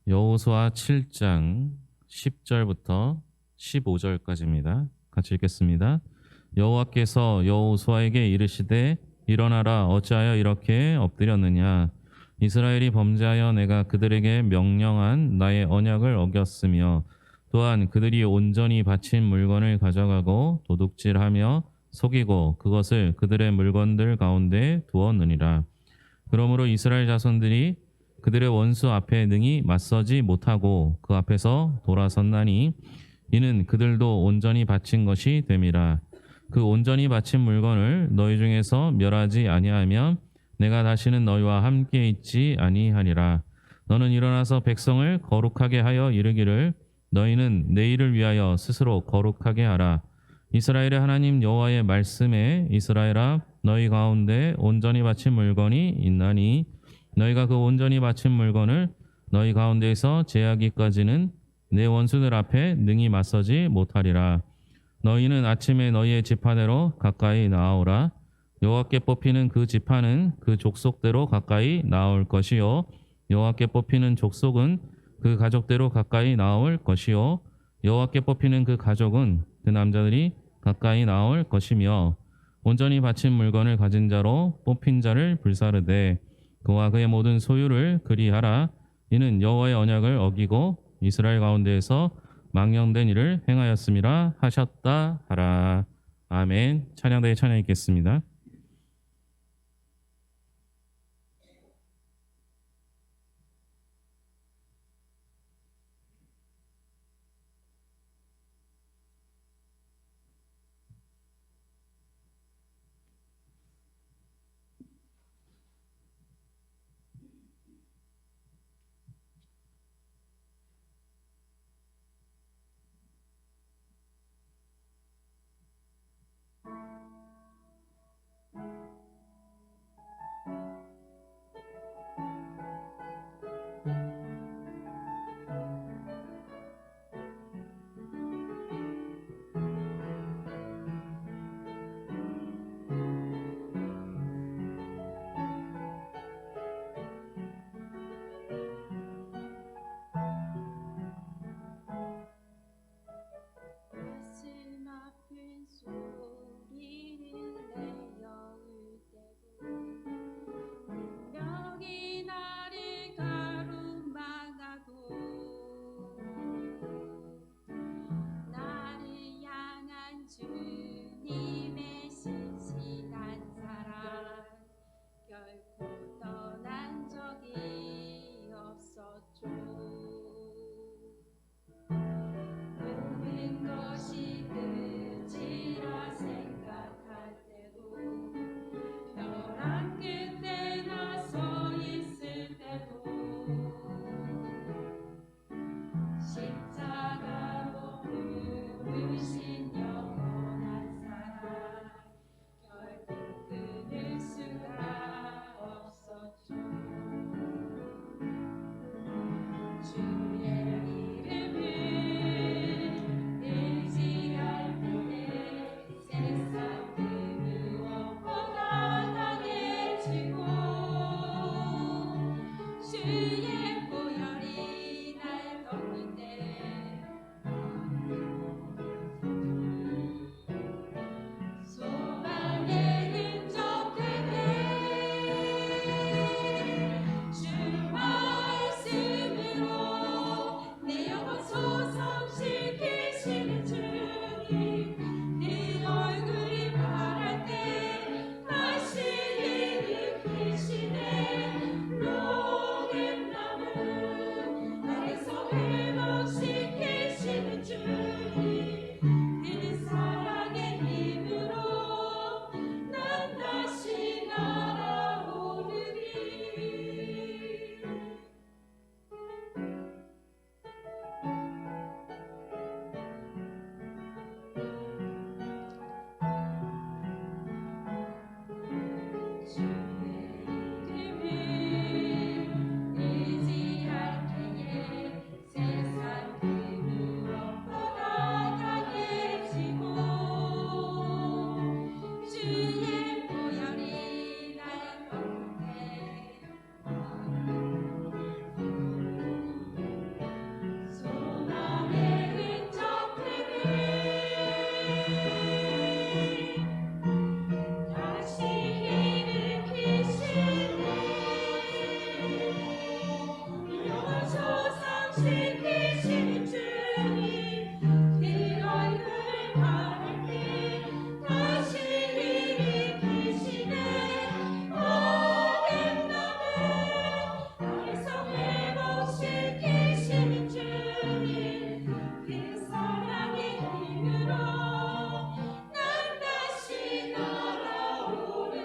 여호수아 7장 10절부터 15절까지입니다. 같이 읽겠습니다. 여호와께서 여호수아에게 이르시되 일어나라 어찌하여 이렇게 엎드렸느냐 이스라엘이 범죄하여 내가 그들에게 명령한 나의 언약을 어겼으며 또한 그들이 온전히 바친 물건을 가져가고 도둑질하며 속이고 그것을 그들의 물건들 가운데 두었느니라. 그러므로 이스라엘 자손들이 그들의 원수 앞에 능히 맞서지 못하고 그 앞에서 돌아섰나니 이는 그들도 온전히 바친 것이 됨이라. 그 온전히 바친 물건을 너희 중에서 멸하지 아니하면 내가 다시는 너희와 함께 있지 아니하리라. 너는 일어나서 백성을 거룩하게 하여 이르기를 너희는 내일을 위하여 스스로 거룩하게 하라. 이스라엘의 하나님 여호와의 말씀에 이스라엘아 너희 가운데 온전히 바친 물건이 있나니 너희가 그 온전히 바친 물건을 너희 가운데에서 제하기까지는 내 원수들 앞에 능히 맞서지 못하리라. 너희는 아침에 너희의 지파대로 가까이 나아오라. 여호와께 뽑히는 그 지파는 그 족속대로 가까이 나올 것이요 여호와께 뽑히는 족속은 그 가족대로 가까이 나올 것이요 여호와께 뽑히는 그 가족은 그 남자들이 가까이 나올 것이며 온전히 바친 물건을 가진 자로 뽑힌 자를 불사르되 그와 그의 모든 소유를 그리하라. 이는 여호와의 언약을 어기고 이스라엘 가운데에서 망령된 일을 행하였음이라 하셨다 하라. 아멘. 찬양대에 찬양 있겠습니다. 지키신 주님 그 얼굴을 바랄 때 다시 일으키시네. 모든 나무 달성을 복시키신 주님 그 사랑의 힘으로 난 다시 날아오르리.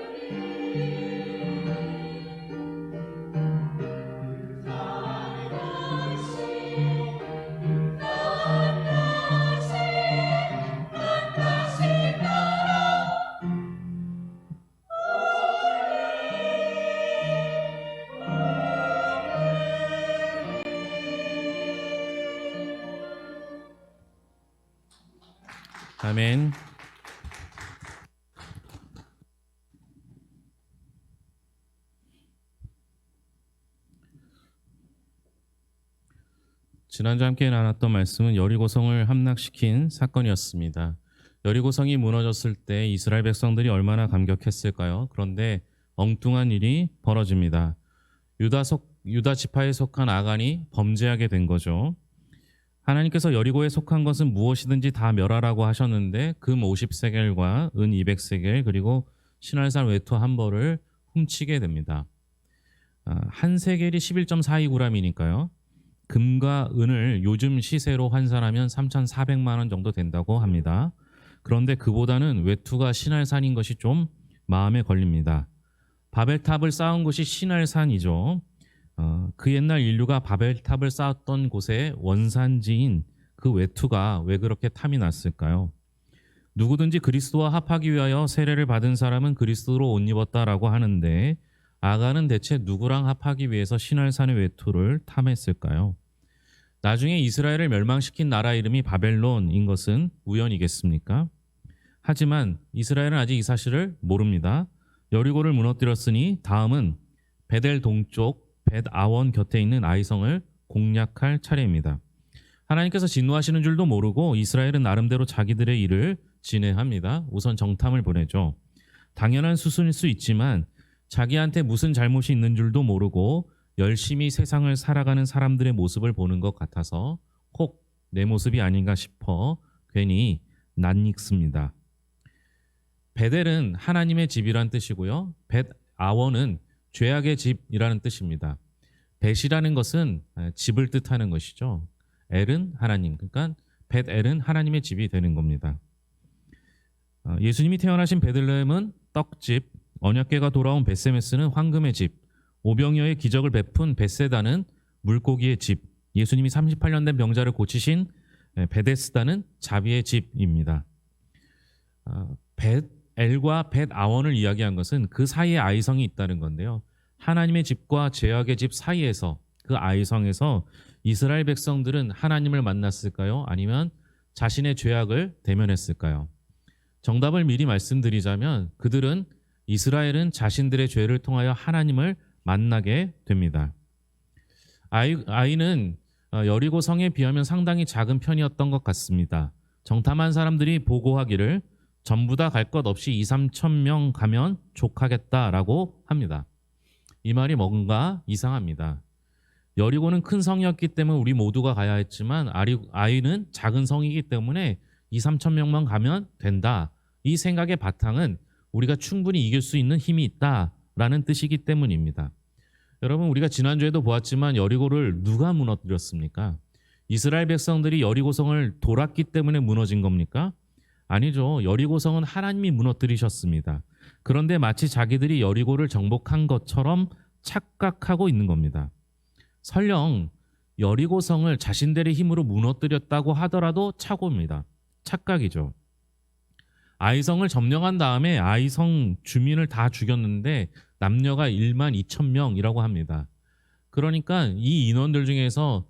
아멘. 지난주 함께 나눴던 말씀은 여리고성을 함락시킨 사건이었습니다. 여리고성이 무너졌을 때 이스라엘 백성들이 얼마나 감격했을까요? 그런데 엉뚱한 일이 벌어집니다. 유다 지파에 속한 아간이 범죄하게 된 거죠. 하나님께서 여리고에 속한 것은 무엇이든지 다 멸하라고 하셨는데 금 50세겔과 은 200세겔 그리고 신할산 외투 한 벌을 훔치게 됩니다. 한 세겔이 11.42g이니까요. 금과 은을 요즘 시세로 환산하면 3,400만 원 정도 된다고 합니다. 그런데 그보다는 외투가 신할산인 것이 좀 마음에 걸립니다. 바벨탑을 쌓은 곳이 신할산이죠. 그 옛날 인류가 바벨탑을 쌓았던 곳의 원산지인 그 외투가 왜 그렇게 탐이 났을까요? 누구든지 그리스도와 합하기 위하여 세례를 받은 사람은 그리스도로 옷 입었다라고 하는데 아간은 대체 누구랑 합하기 위해서 신할산의 외투를 탐했을까요? 나중에 이스라엘을 멸망시킨 나라 이름이 바벨론인 것은 우연이겠습니까? 하지만 이스라엘은 아직 이 사실을 모릅니다. 여리고를 무너뜨렸으니 다음은 베델 동쪽 벳아원 곁에 있는 아이성을 공략할 차례입니다. 하나님께서 진노하시는 줄도 모르고 이스라엘은 나름대로 자기들의 일을 진행합니다. 우선 정탐을 보내죠. 당연한 수순일 수 있지만 자기한테 무슨 잘못이 있는 줄도 모르고 열심히 세상을 살아가는 사람들의 모습을 보는 것 같아서 혹 내 모습이 아닌가 싶어 괜히 낯익습니다. 베델은 하나님의 집이란 뜻이고요. 벳아원은 죄악의 집이라는 뜻입니다. 벳이라는 것은 집을 뜻하는 것이죠. 엘은 하나님, 그러니까 벳엘은 하나님의 집이 되는 겁니다. 예수님이 태어나신 베들레헴은 떡집, 언약궤가 돌아온 벳세메스는 황금의 집, 오병이어의 기적을 베푼 벳세다는 물고기의 집, 예수님이 38년 된 병자를 고치신 베데스다는 자비의 집입니다. 벳엘과 벳아원을 이야기한 것은 그 사이에 아이성이 있다는 건데요. 하나님의 집과 죄악의 집 사이에서 그 아이성에서 이스라엘 백성들은 하나님을 만났을까요? 아니면 자신의 죄악을 대면했을까요? 정답을 미리 말씀드리자면 그들은 이스라엘은 자신들의 죄를 통하여 하나님을 만나게 됩니다. 아이는 여리고 성에 비하면 상당히 작은 편이었던 것 같습니다. 정탐한 사람들이 보고하기를 전부 다 갈 것 없이 2-3천 명 가면 족하겠다라고 합니다. 이 말이 뭔가 이상합니다. 여리고는 큰 성이었기 때문에 우리 모두가 가야 했지만 아이는 작은 성이기 때문에 2-3천 명만 가면 된다. 이 생각의 바탕은 우리가 충분히 이길 수 있는 힘이 있다라는 뜻이기 때문입니다. 여러분, 우리가 지난주에도 보았지만 여리고를 누가 무너뜨렸습니까? 이스라엘 백성들이 여리고성을 돌았기 때문에 무너진 겁니까? 아니죠. 여리고성은 하나님이 무너뜨리셨습니다. 그런데 마치 자기들이 여리고를 정복한 것처럼 착각하고 있는 겁니다. 설령 여리고성을 자신들의 힘으로 무너뜨렸다고 하더라도 착오입니다. 착각이죠. 아이성을 점령한 다음에 아이성 주민을 다 죽였는데 남녀가 12,000명이라고 합니다. 그러니까 이 인원들 중에서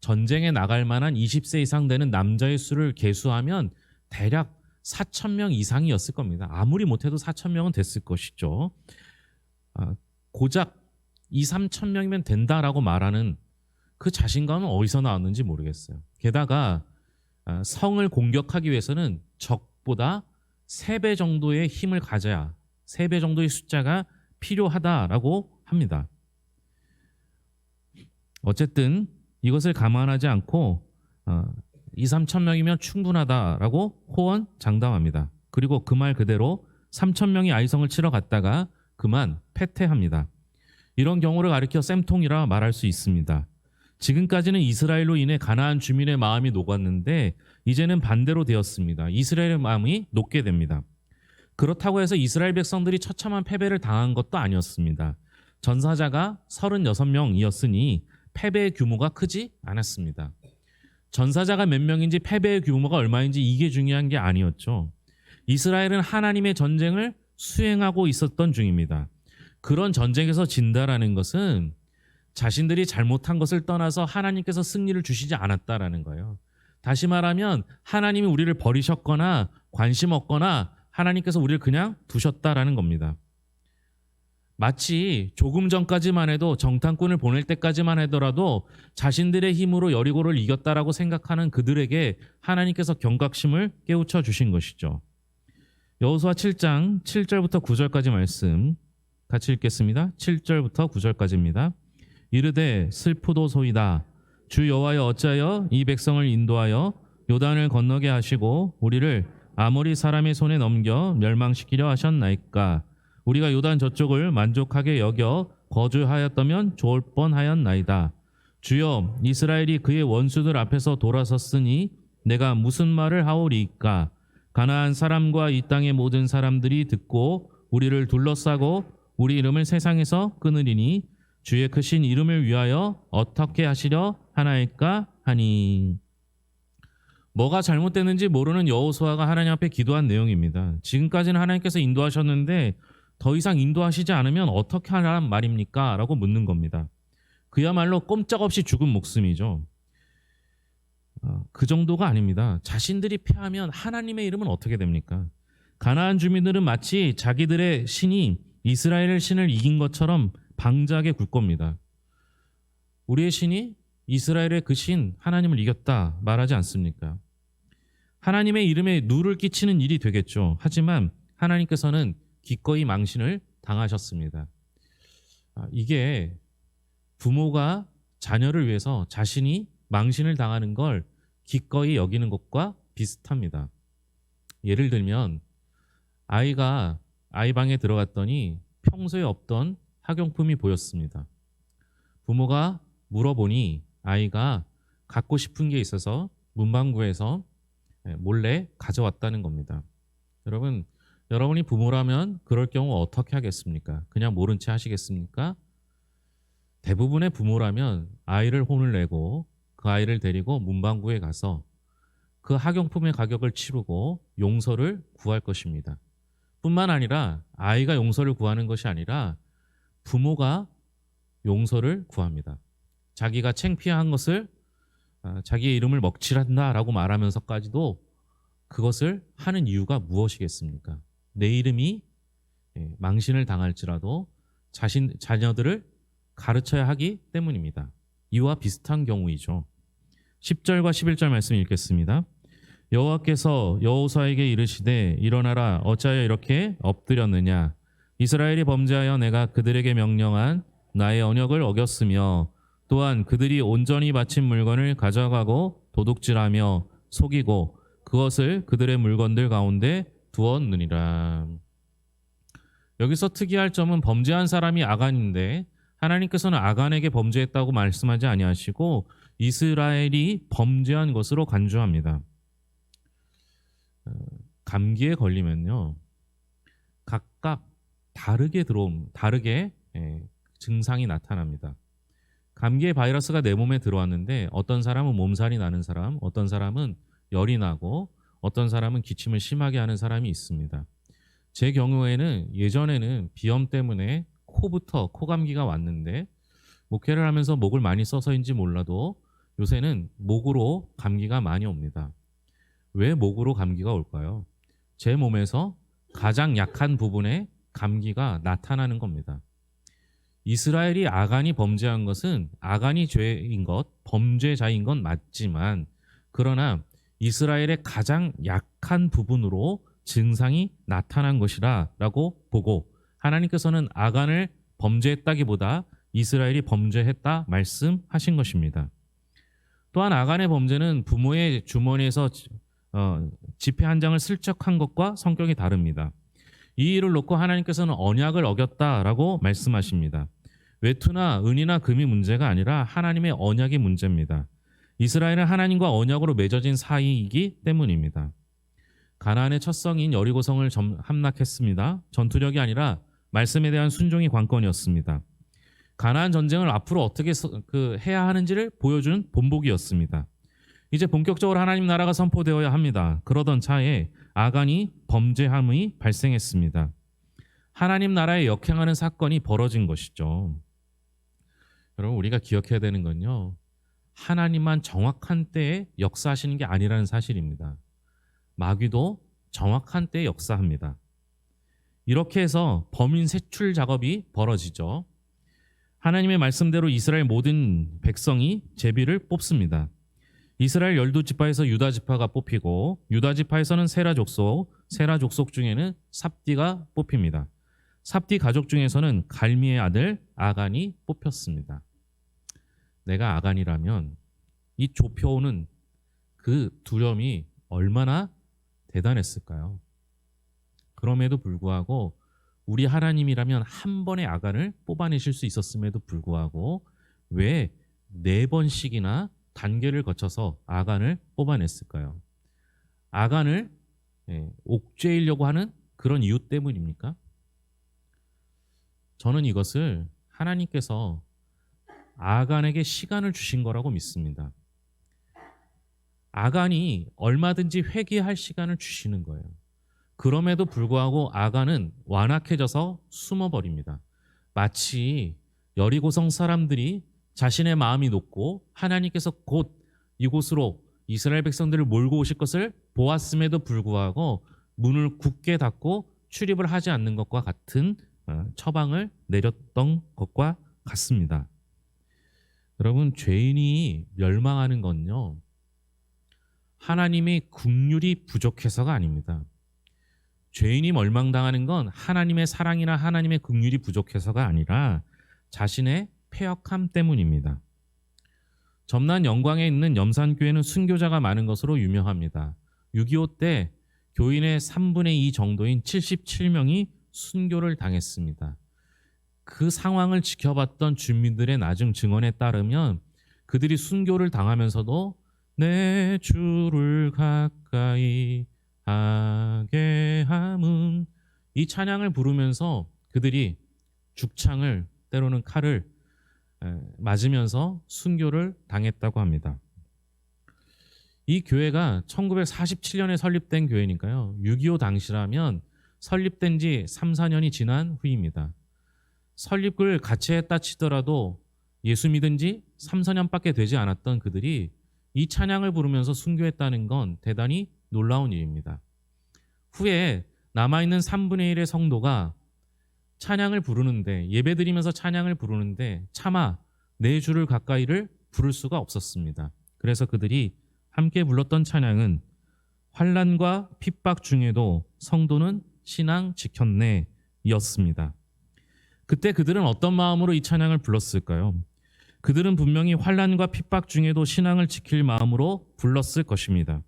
전쟁에 나갈 만한 20세 이상 되는 남자의 수를 계수하면 대략 4,000명 이상이었을 겁니다. 아무리 못해도 4,000명은 됐을 것이죠. 고작 2-3,000명이면 된다라고 말하는 그 자신감은 어디서 나왔는지 모르겠어요. 게다가 성을 공격하기 위해서는 적보다 3배 정도의 힘을 가져야 3배 정도의 숫자가 필요하다라고 합니다. 어쨌든 이것을 감안하지 않고 2, 3천 명이면 충분하다라고 호언장담합니다. 그리고 그 말 그대로 3천 명이 아이성을 치러 갔다가 그만 패퇴합니다. 이런 경우를 가리켜 쌤통이라 말할 수 있습니다. 지금까지는 이스라엘로 인해 가나안 주민의 마음이 녹았는데 이제는 반대로 되었습니다. 이스라엘의 마음이 녹게 됩니다. 그렇다고 해서 이스라엘 백성들이 처참한 패배를 당한 것도 아니었습니다. 전사자가 36명이었으니 패배의 규모가 크지 않았습니다. 전사자가 몇 명인지 패배의 규모가 얼마인지 이게 중요한 게 아니었죠. 이스라엘은 하나님의 전쟁을 수행하고 있었던 중입니다. 그런 전쟁에서 진다라는 것은 자신들이 잘못한 것을 떠나서 하나님께서 승리를 주시지 않았다라는 거예요. 다시 말하면 하나님이 우리를 버리셨거나 관심 없거나 하나님께서 우리를 그냥 두셨다라는 겁니다. 마치 조금 전까지만 해도 정탐꾼을 보낼 때까지만 하더라도 자신들의 힘으로 여리고를 이겼다라고 생각하는 그들에게 하나님께서 경각심을 깨우쳐 주신 것이죠. 여호수아 7장 7절부터 9절까지 말씀 같이 읽겠습니다. 7절부터 9절까지입니다. 이르되 슬프도소이다. 주 여호와여 어찌하여 이 백성을 인도하여 요단을 건너게 하시고 우리를 아모리 사람의 손에 넘겨 멸망시키려 하셨나이까. 우리가 요단 저쪽을 만족하게 여겨 거주하였다면 좋을 뻔하였나이다. 주여 이스라엘이 그의 원수들 앞에서 돌아섰으니 내가 무슨 말을 하오리이까. 가나안 사람과 이 땅의 모든 사람들이 듣고 우리를 둘러싸고 우리 이름을 세상에서 끊으리니 주의 크신 이름을 위하여 어떻게 하시려 하나이까 하니. 뭐가 잘못됐는지 모르는 여호수아가 하나님 앞에 기도한 내용입니다. 지금까지는 하나님께서 인도하셨는데 더 이상 인도하시지 않으면 어떻게 하란 말입니까? 라고 묻는 겁니다. 그야말로 꼼짝없이 죽은 목숨이죠. 그 정도가 아닙니다. 자신들이 패하면 하나님의 이름은 어떻게 됩니까? 가나안 주민들은 마치 자기들의 신이 이스라엘의 신을 이긴 것처럼 방자하게 굴 겁니다. 우리의 신이 이스라엘의 그 신 하나님을 이겼다 말하지 않습니까? 하나님의 이름에 누를 끼치는 일이 되겠죠. 하지만 하나님께서는 기꺼이 망신을 당하셨습니다. 이게 부모가 자녀를 위해서 자신이 망신을 당하는 걸 기꺼이 여기는 것과 비슷합니다. 예를 들면 아이가 아이 방에 들어갔더니 평소에 없던 학용품이 보였습니다. 부모가 물어보니 아이가 갖고 싶은 게 있어서 문방구에서 몰래 가져왔다는 겁니다. 여러분이 부모라면 그럴 경우 어떻게 하겠습니까? 그냥 모른 채 하시겠습니까? 대부분의 부모라면 아이를 혼을 내고 그 아이를 데리고 문방구에 가서 그 학용품의 가격을 치르고 용서를 구할 것입니다. 뿐만 아니라 아이가 용서를 구하는 것이 아니라 부모가 용서를 구합니다. 자기가 창피한 것을 자기의 이름을 먹칠한다라고 말하면서까지도 그것을 하는 이유가 무엇이겠습니까? 내 이름이 망신을 당할지라도 자녀들을 가르쳐야 하기 때문입니다. 이와 비슷한 경우이죠. 10절과 11절 말씀 읽겠습니다. 여호와께서 여호수아에게 이르시되 일어나라 어찌하여 이렇게 엎드렸느냐. 이스라엘이 범죄하여 내가 그들에게 명령한 나의 언약을 어겼으며 또한 그들이 온전히 바친 물건을 가져가고 도둑질하며 속이고 그것을 그들의 물건들 가운데 두었느니라. 여기서 특이할 점은 범죄한 사람이 아간인데 하나님께서는 아간에게 범죄했다고 말씀하지 아니하시고 이스라엘이 범죄한 것으로 간주합니다. 감기에 걸리면요 각각 다르게 증상이 나타납니다. 감기의 바이러스가 내 몸에 들어왔는데 어떤 사람은 몸살이 나는 사람, 어떤 사람은 열이 나고 어떤 사람은 기침을 심하게 하는 사람이 있습니다. 제 경우에는 예전에는 비염 때문에 코감기가 왔는데 목회를 하면서 목을 많이 써서인지 몰라도 요새는 목으로 감기가 많이 옵니다. 왜 목으로 감기가 올까요? 제 몸에서 가장 약한 부분에 감기가 나타나는 겁니다. 이스라엘이 아간이 범죄한 것은 아간이 죄인 것, 범죄자인 건 맞지만 그러나 이스라엘의 가장 약한 부분으로 증상이 나타난 것이라고 보고 하나님께서는 아간을 범죄했다기보다 이스라엘이 범죄했다 말씀하신 것입니다. 또한 아간의 범죄는 부모의 주머니에서 지폐 한 장을 슬쩍 한 것과 성격이 다릅니다. 이 일을 놓고 하나님께서는 언약을 어겼다라고 말씀하십니다. 외투나 은이나 금이 문제가 아니라 하나님의 언약이 문제입니다. 이스라엘은 하나님과 언약으로 맺어진 사이이기 때문입니다. 가나안의 첫 성인 여리고성을 함락했습니다. 전투력이 아니라 말씀에 대한 순종이 관건이었습니다. 가나안 전쟁을 앞으로 어떻게 해야 하는지를 보여준 본보기였습니다. 이제 본격적으로 하나님 나라가 선포되어야 합니다. 그러던 차에 아간이 범죄함이 발생했습니다. 하나님 나라에 역행하는 사건이 벌어진 것이죠. 여러분, 우리가 기억해야 되는 건요, 하나님만 정확한 때에 역사하시는 게 아니라는 사실입니다. 마귀도 정확한 때에 역사합니다. 이렇게 해서 범인 색출 작업이 벌어지죠. 하나님의 말씀대로 이스라엘 모든 백성이 제비를 뽑습니다. 이스라엘 12지파에서 유다 지파가 뽑히고 유다 지파에서는 세라 족속 중에는 삽디가 뽑힙니다. 삽디 가족 중에서는 갈미의 아들 아간이 뽑혔습니다. 내가 아간이라면 이 좁혀오는 그 두려움이 얼마나 대단했을까요? 그럼에도 불구하고 우리 하나님이라면 한 번의 아간을 뽑아내실 수 있었음에도 불구하고 왜 4번씩이나 단계를 거쳐서 아간을 뽑아냈을까요? 아간을 옥죄이려고 하는 그런 이유 때문입니까? 저는 이것을 하나님께서 아간에게 시간을 주신 거라고 믿습니다. 아간이 얼마든지 회개할 시간을 주시는 거예요. 그럼에도 불구하고 아간은 완악해져서 숨어버립니다. 마치 여리고성 사람들이 자신의 마음이 높고 하나님께서 곧 이곳으로 이스라엘 백성들을 몰고 오실 것을 보았음에도 불구하고 문을 굳게 닫고 출입을 하지 않는 것과 같은 처방을 내렸던 것과 같습니다. 여러분, 죄인이 멸망하는 건요, 하나님의 긍휼이 부족해서가 아닙니다. 죄인이 멸망당하는 건 하나님의 사랑이나 하나님의 긍휼이 부족해서가 아니라 자신의 패역함 때문입니다. 점란 영광에 있는 염산교회는 순교자가 많은 것으로 유명합니다. 6.25 때 교인의 3분의 2 정도인 77명이 순교를 당했습니다. 그 상황을 지켜봤던 주민들의 나중 증언에 따르면 그들이 순교를 당하면서도 내 주를 가까이 하게 함은, 이 찬양을 부르면서 그들이 죽창을, 때로는 칼을 맞으면서 순교를 당했다고 합니다. 이 교회가 1947년에 설립된 교회니까요, 6.25 당시라면 설립된 지 3, 4년이 지난 후입니다. 설립을 같이 했다 치더라도 예수 믿은 지 3, 4년밖에 되지 않았던 그들이 이 찬양을 부르면서 순교했다는 건 대단히 놀라운 일입니다. 후에 남아있는 3분의 1의 성도가 찬양을 부르는데, 예배드리면서 찬양을 부르는데 차마 내 주를 가까이를 부를 수가 없었습니다. 그래서 그들이 함께 불렀던 찬양은 환난과 핍박 중에도 성도는 신앙 지켰네 였습니다. 그때 그들은 어떤 마음으로 이 찬양을 불렀을까요? 그들은 분명히 환난과 핍박 중에도 신앙을 지킬 마음으로 불렀을 것입니다.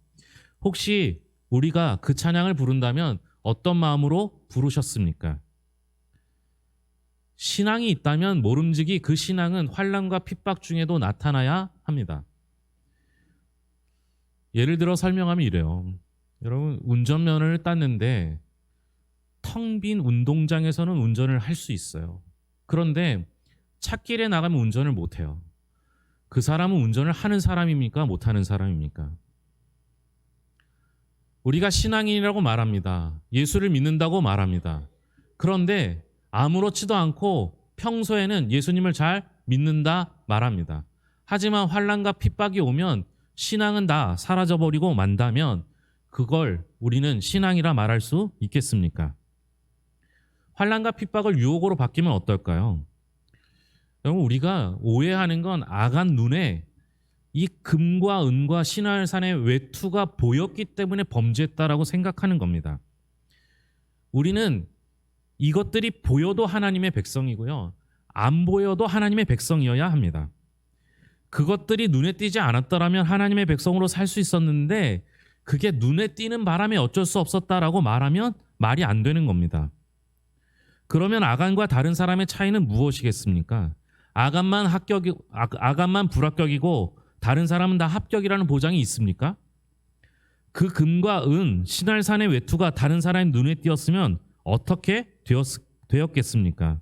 혹시 우리가 그 찬양을 부른다면 어떤 마음으로 부르셨습니까? 신앙이 있다면 모름지기 그 신앙은 환난과 핍박 중에도 나타나야 합니다. 예를 들어 설명하면 이래요. 여러분, 운전면허를 땄는데 텅 빈 운동장에서는 운전을 할 수 있어요. 그런데 찻길에 나가면 운전을 못해요. 그 사람은 운전을 하는 사람입니까? 못하는 사람입니까? 우리가 신앙인이라고 말합니다. 예수를 믿는다고 말합니다. 그런데 아무렇지도 않고 평소에는 예수님을 잘 믿는다 말합니다. 하지만 환난과 핍박이 오면 신앙은 다 사라져버리고 만다면 그걸 우리는 신앙이라 말할 수 있겠습니까? 환난과 핍박을 유혹으로 바뀌면 어떨까요? 여러분, 우리가 오해하는 건 아간 눈에 이 금과 은과 신할산의 외투가 보였기 때문에 범죄했다라고 생각하는 겁니다. 우리는 이것들이 보여도 하나님의 백성이고요, 안 보여도 하나님의 백성이어야 합니다. 그것들이 눈에 띄지 않았더라면 하나님의 백성으로 살 수 있었는데 그게 눈에 띄는 바람에 어쩔 수 없었다라고 말하면 말이 안 되는 겁니다. 그러면 아간과 다른 사람의 차이는 무엇이겠습니까? 아간만 불합격이고 다른 사람은 다 합격이라는 보장이 있습니까? 그 금과 은, 신할산의 외투가 다른 사람의 눈에 띄었으면 어떻게 되었겠습니까?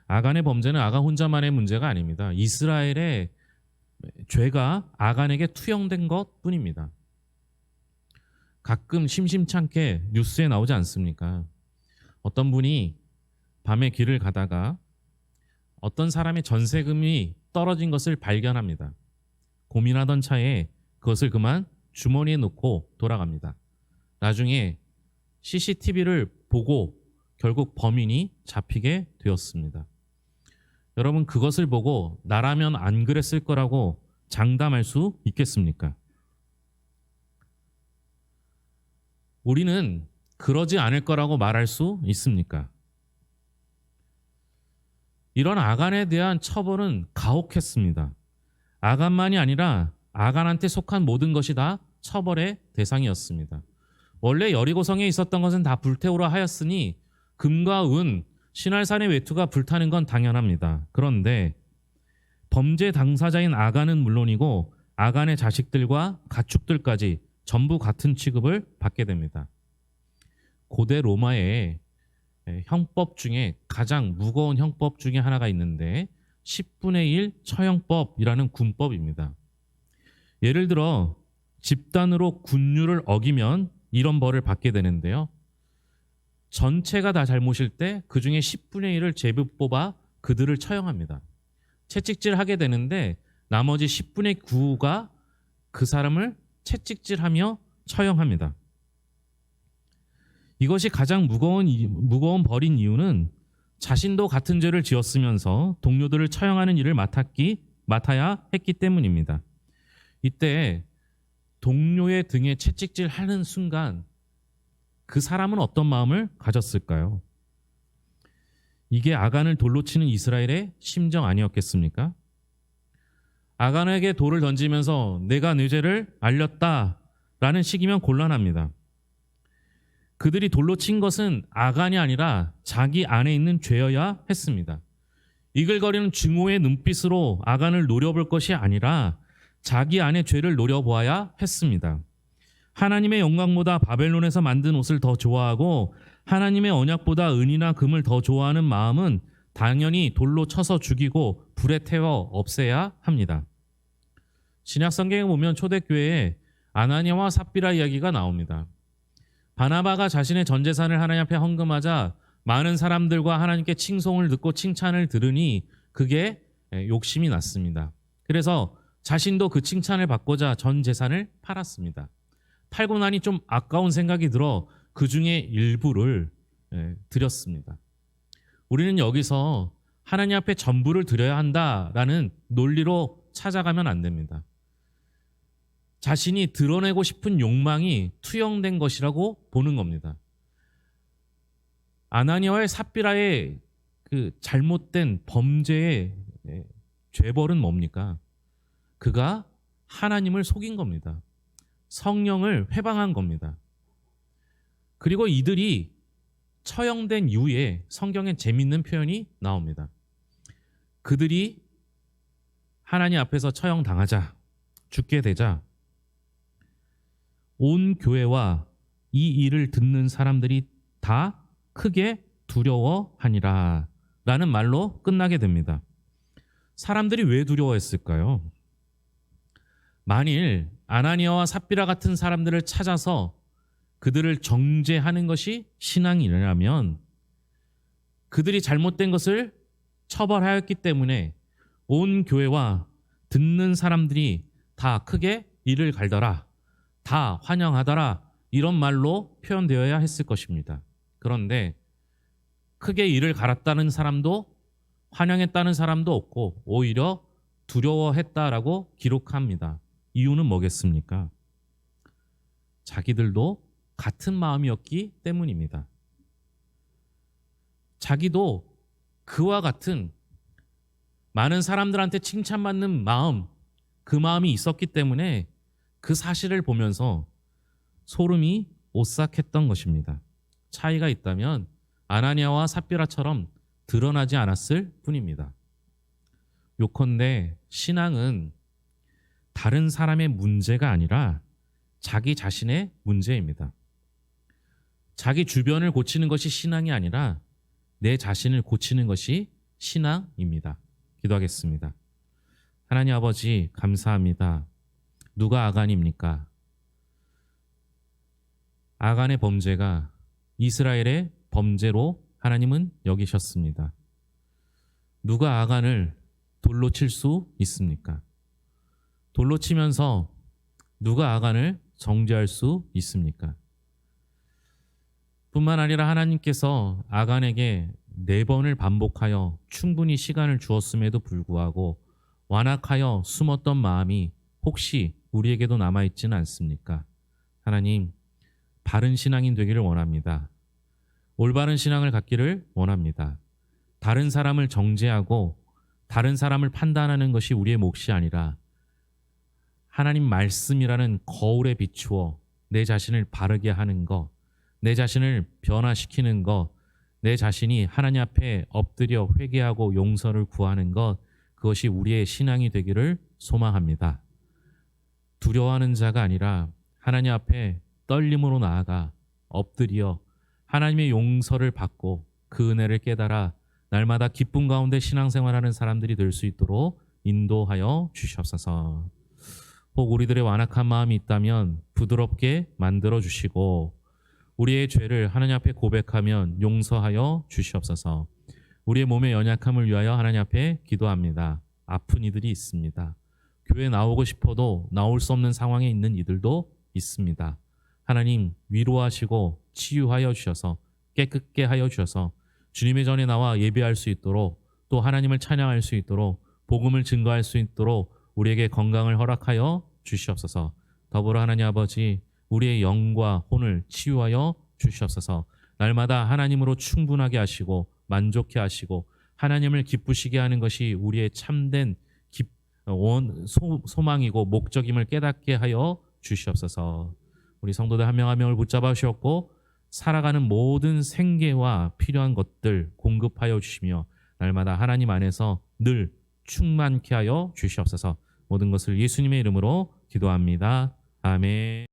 아간의 범죄는 아간 혼자만의 문제가 아닙니다. 이스라엘의 죄가 아간에게 투영된 것뿐입니다. 가끔 심심찮게 뉴스에 나오지 않습니까? 어떤 분이 밤에 길을 가다가 어떤 사람의 전세금이 떨어진 것을 발견합니다. 고민하던 차에 그것을 그만 주머니에 넣고 돌아갑니다. 나중에 CCTV를 보고 결국 범인이 잡히게 되었습니다. 여러분, 그것을 보고 나라면 안 그랬을 거라고 장담할 수 있겠습니까? 우리는 그러지 않을 거라고 말할 수 있습니까? 이런 아간에 대한 처벌은 가혹했습니다. 아간만이 아니라 아간한테 속한 모든 것이 다 처벌의 대상이었습니다. 원래 여리고성에 있었던 것은 다 불태우라 하였으니 금과 은, 신할산의 외투가 불타는 건 당연합니다. 그런데 범죄 당사자인 아간은 물론이고 아간의 자식들과 가축들까지 전부 같은 취급을 받게 됩니다. 고대 로마의 형법 중에 가장 무거운 형법 중에 하나가 있는데 10분의 1 처형법이라는 군법입니다. 예를 들어 집단으로 군율을 어기면 이런 벌을 받게 되는데요. 전체가 다 잘못일 때 그 중에 10분의 1을 제비 뽑아 그들을 처형합니다. 채찍질하게 되는데 나머지 10분의 9가 그 사람을 채찍질하며 처형합니다. 이것이 가장 무거운 벌인 이유는 자신도 같은 죄를 지었으면서 동료들을 처형하는 일을 맡아야 했기 때문입니다. 이때 동료의 등에 채찍질하는 순간 그 사람은 어떤 마음을 가졌을까요? 이게 아간을 돌로 치는 이스라엘의 심정 아니었겠습니까? 아간에게 돌을 던지면서 내가 네 죄를 알렸다라는 식이면 곤란합니다. 그들이 돌로 친 것은 아간이 아니라 자기 안에 있는 죄여야 했습니다. 이글거리는 증오의 눈빛으로 아간을 노려볼 것이 아니라 자기 안의 죄를 노려보아야 했습니다. 하나님의 영광보다 바벨론에서 만든 옷을 더 좋아하고 하나님의 언약보다 은이나 금을 더 좋아하는 마음은 당연히 돌로 쳐서 죽이고 불에 태워 없애야 합니다. 신약 성경에 보면 초대교회에 아나니아와 삽비라 이야기가 나옵니다. 바나바가 자신의 전 재산을 하나님 앞에 헌금하자 많은 사람들과 하나님께 칭송을 듣고 칭찬을 들으니 그게 욕심이 났습니다. 그래서 자신도 그 칭찬을 받고자 전 재산을 팔았습니다. 팔고 나니 좀 아까운 생각이 들어 그 중에 일부를 드렸습니다. 우리는 여기서 하나님 앞에 전부를 드려야 한다라는 논리로 찾아가면 안 됩니다. 자신이 드러내고 싶은 욕망이 투영된 것이라고 보는 겁니다. 아나니아와 삽비라의 그 잘못된 범죄의 죄벌은 뭡니까? 그가 하나님을 속인 겁니다. 성령을 회방한 겁니다. 그리고 이들이 처형된 이후에 성경에 재밌는 표현이 나옵니다. 그들이 하나님 앞에서 처형당하자, 죽게 되자 온 교회와 이 일을 듣는 사람들이 다 크게 두려워하니라 라는 말로 끝나게 됩니다. 사람들이 왜 두려워했을까요? 만일 아나니아와 삽비라 같은 사람들을 찾아서 그들을 정죄하는 것이 신앙이라면 그들이 잘못된 것을 처벌하였기 때문에 온 교회와 듣는 사람들이 다 크게 이를 갈더라, 다 환영하더라 이런 말로 표현되어야 했을 것입니다. 그런데 크게 이를 갈았다는 사람도 환영했다는 사람도 없고 오히려 두려워했다라고 기록합니다. 이유는 뭐겠습니까? 자기들도 같은 마음이었기 때문입니다. 자기도 그와 같은 많은 사람들한테 칭찬받는 마음, 그 마음이 있었기 때문에 그 사실을 보면서 소름이 오싹했던 것입니다. 차이가 있다면 아나니아와 삽비라처럼 드러나지 않았을 뿐입니다. 요컨대 신앙은 다른 사람의 문제가 아니라 자기 자신의 문제입니다. 자기 주변을 고치는 것이 신앙이 아니라 내 자신을 고치는 것이 신앙입니다. 기도하겠습니다. 하나님 아버지 감사합니다. 누가 아간입니까? 아간의 범죄가 이스라엘의 범죄로 하나님은 여기셨습니다. 누가 아간을 돌로 칠 수 있습니까? 돌로 치면서 누가 아간을 정죄할 수 있습니까? 뿐만 아니라 하나님께서 아간에게 4번을 반복하여 충분히 시간을 주었음에도 불구하고 완악하여 숨었던 마음이 혹시 우리에게도 남아있지는 않습니까? 하나님, 바른 신앙인 되기를 원합니다. 올바른 신앙을 갖기를 원합니다. 다른 사람을 정죄하고 다른 사람을 판단하는 것이 우리의 몫이 아니라 하나님 말씀이라는 거울에 비추어 내 자신을 바르게 하는 것, 내 자신을 변화시키는 것, 내 자신이 하나님 앞에 엎드려 회개하고 용서를 구하는 것, 그것이 우리의 신앙이 되기를 소망합니다. 두려워하는 자가 아니라 하나님 앞에 떨림으로 나아가 엎드려 하나님의 용서를 받고 그 은혜를 깨달아 날마다 기쁨 가운데 신앙생활하는 사람들이 될 수 있도록 인도하여 주시옵소서. 혹 우리들의 완악한 마음이 있다면 부드럽게 만들어 주시고 우리의 죄를 하나님 앞에 고백하면 용서하여 주시옵소서. 우리의 몸의 연약함을 위하여 하나님 앞에 기도합니다. 아픈 이들이 있습니다. 교회 나오고 싶어도 나올 수 없는 상황에 있는 이들도 있습니다. 하나님 위로하시고 치유하여 주셔서 깨끗게 하여 주셔서 주님의 전에 나와 예배할 수 있도록 또 하나님을 찬양할 수 있도록 복음을 증거할 수 있도록 우리에게 건강을 허락하여 주시옵소서. 더불어 하나님 아버지 우리의 영과 혼을 치유하여 주시옵소서. 날마다 하나님으로 충분하게 하시고 만족해 하시고 하나님을 기쁘시게 하는 것이 우리의 참된 소망이고 목적임을 깨닫게 하여 주시옵소서. 우리 성도들 한 명 한 명을 붙잡아 주셨고 살아가는 모든 생계와 필요한 것들 공급하여 주시며 날마다 하나님 안에서 늘 충만케 하여 주시옵소서. 모든 것을 예수님의 이름으로 기도합니다. 아멘.